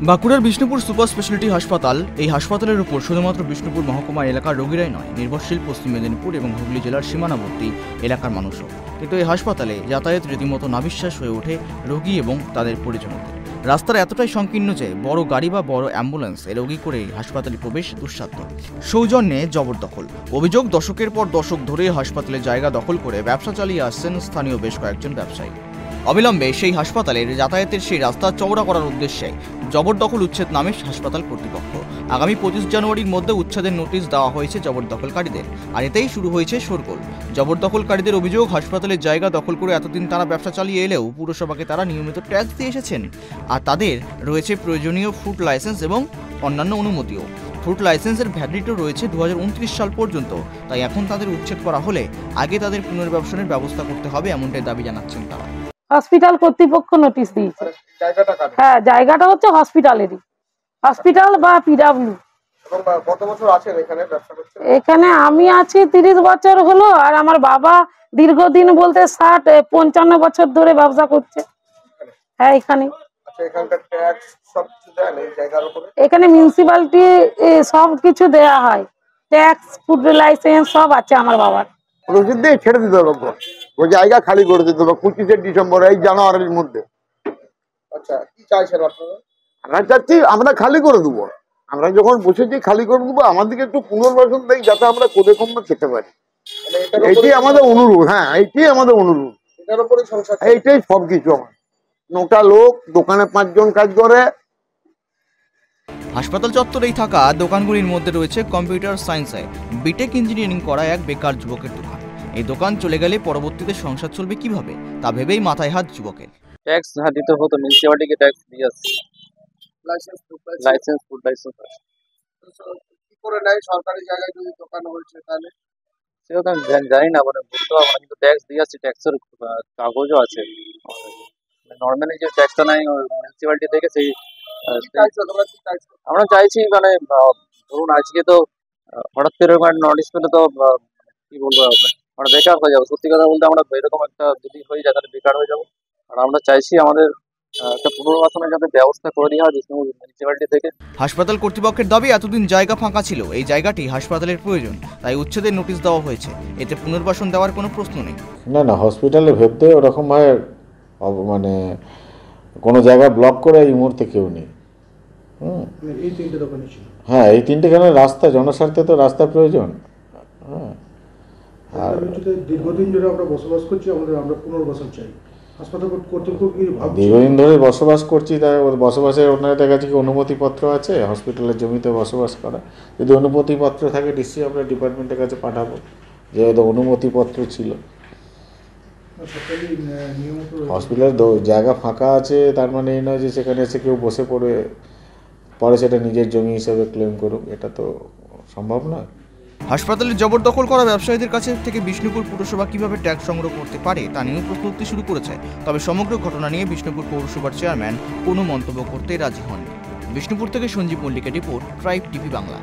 বাঁকুড়ার Bishnupur super speciality হাসপাতাল। এই হাসপাতালের উপর শুধুমাত্র বিষ্ণুপুর মহকুমা এলাকার রোগীরাই নয়, নির্ভরশীল পশ্চিম মেদিনীপুর এবং হুগলি জেলার সীমানাবর্তী এলাকার মানুষও। কিন্তু এই হাসপাতালে যাতায়াত রীতিমতো নাবিশ্বাস হয়ে ওঠে রোগী এবং তাদের পরিজনদের। রাস্তার এতটাই সংকীর্ণ যে বড় গাড়ি বা বড় অ্যাম্বুলেন্স রোগী করে হাসপাতালে প্রবেশ দুঃসাধ্য। সৌজন্যে জবরদখল। অভিযোগ, দশকের পর দশক ধরে হাসপাতালে জায়গা দখল করে ব্যবসা চালিয়ে আসছেন স্থানীয় বেশ কয়েকজন ব্যবসায়ী। অবিলম্বে সেই হাসপাতালের যাতায়াতের সেই রাস্তা চওড়া করার উদ্দেশ্যে জবরদখল উচ্ছেদ নামে হাসপাতাল কর্তৃপক্ষ। আগামী 25 জানুয়ারির মধ্যে উচ্ছেদের নোটিশ দেওয়া হয়েছে জবরদখলকারীদের। আর এতেই শুরু হয়েছে শোরগোল। জবরদখলকারীদের অভিযোগ, হাসপাতালের জায়গা দখল করে এতদিন তারা ব্যবসা চালিয়ে এলেও পুরসভাকে তারা নিয়মিত ট্যাক্স দিয়ে এসেছেন। আর তাদের রয়েছে প্রয়োজনীয় ফুড লাইসেন্স এবং অন্যান্য অনুমতিও। ফুড লাইসেন্সের ভ্যালিডিটিও রয়েছে 2029 সাল পর্যন্ত। তাই এখন তাদের উচ্ছেদ করা হলে আগে তাদের পুনর্বাসনের ব্যবস্থা করতে হবে, এমনটাই দাবি জানাচ্ছেন তারা। হসপিটাল কর্তৃপক্ষ নোটিশ দিয়েছে। হ্যাঁ, জায়গাটা হচ্ছে হসপিটালেরই, হসপিটাল বা পিডাব্লিউ। কত বছর আছেন এখানে ব্যবসা করছেন? এখানে আমি আছি 30 বছর হলো, আর আমার বাবা দীর্ঘদিন বলতে 55 বছর ধরে ব্যবসা করছে। হ্যাঁ, এখানে। আচ্ছা, এখানকার ট্যাক্স সব কিছু দেন এই জায়গার উপরে? এখানে মিউনিসিপ্যালিটি সব কিছু দেয়া হয়, ট্যাক্স, ফুড লাইসেন্স সব আছে আমার বাবার। রসিদ দিয়ে ছেড়ে দিতে হবে, ওই জায়গা খালি করে দিতে হবে 25শে ডিসেম্বর, এই জানুয়ারির মধ্যে। আচ্ছা, কি চাইছেন আপনারা? আমরা চাচ্ছি আমরা খালি করে দেবো। আমরা যখন বসেছি খালি করে দেবো, আমাদেরকে একটু পুনর্বাসন দেয় যাতে আমরা কোদে কম খেতে পারি। এইটাই আমাদের অনুরোধ। হ্যাঁ, এইটাই আমাদের অনুরোধ। এটার উপরে সংসার, এইটাই সবকিছু। আমার 9টা লোক, দোকানে 5 জন কাজ করে। হাসপাতাল চত্বরেই থাকা দোকানগুলির মধ্যে রয়েছে কম্পিউটার সায়েন্সে বিটেক ইঞ্জিনিয়ারিং করা এক বেকার যুবকের দোকান। এই দোকান চলে গেলে পরবর্তীতে সংসার চলবে কিভাবে, তা ভেবেই মাথায় হাত যুবকের। ট্যাক্স দিতে হতো, মিউনিসিপালিটিকে ট্যাক্স দিয়ে আসছে। লাইসেন্স, ফুড লাইসেন্স কি করে নেয় সরকারি জায়গায় যদি দোকান হয়েছে? তাহলে সেটা তো আমি জানি না, বলতে পারবো না, কিন্তু ট্যাক্স দিয়ে আসছে, ট্যাক্সের কাগজও আছে। নর্মালি যে ট্যাক্সটা নাই মিউনিসিপালিটি থেকে, সেই আমরা চাইছি মানে ধরুন আজকে তো হঠাৎ করে নোটিশ পেলে তো কি বলবো, আমরা বেকার হয়ে যাবো। সত্যি কথা বলতে আমরা এরকম একটা যদি হয়ে যায় তাহলে বেকার হয়ে যাবো। আর আমরা চাইছি আমাদের একটা পুনর্বাসনের যাতে ব্যবস্থা করে দেওয়া হয় মিউনিসিপালিটি থেকে। হাসপাতাল কর্তৃপক্ষের দাবি, এতদিন জায়গা ফাঁকা ছিল, এই জায়গাটি হাসপাতালের প্রয়োজন, তাই উচ্ছেদের নোটিশ দেওয়া হয়েছে। এতে পুনর্বাসন দেওয়ার কোনো প্রশ্ন নেই। না, হসপিটালে ভেবতে ওরকম ভাবে মানে কোনো জায়গা ব্লক করে এই মুহূর্তে কেউ নেই। এই 3টে দোকানই ছিল। হ্যাঁ, এই 3টেখানে রাস্তা, জনস্বার্থে তো রাস্তা প্রয়োজন। হ্যাঁ, আর দীর্ঘদিন ধরে আমরা বসবাস করছি, আমরা পুনর্বাসন চাই। হাসপাতাল কর্তৃপক্ষ কি ভাবছে? দীর্ঘদিন ধরে বসবাস করছি, তাই বসবাসের ওনাদের কাছে কি অনুমতিপত্র আছে হসপিটালের জমিতে বসবাস করা? যদি অনুমতিপত্র থাকে নিশ্চয়ই আমরা ডিপার্টমেন্টের কাছে পাঠাবো, যেহেতু অনুমতিপত্র ছিল। হসপিটালের জায়গা ফাঁকা আছে তার মানে এই নয় যে সেখানে এসে কেউ বসে পরে সেটা নিজের জমি হিসেবে ক্লেম করুক, এটা তো সম্ভব নয়। হাসপাতালের জবরদখল করা ব্যবসায়ীদের কাছে থেকে বিষ্ণুপুর পুরসভা কিভাবে ট্যাক্স সংগ্রহ করতে পারে তা নিয়েও প্রশ্ন উঠতে শুরু করেছে। তবে সমগ্র ঘটনা নিয়ে বিষ্ণুপুর পৌরসভার চেয়ারম্যান কোনো মন্তব্য করতে রাজি হননি। বিষ্ণুপুর থেকে সঞ্জীব মল্লিকের রিপোর্ট, ট্রাইব টিভি বাংলা।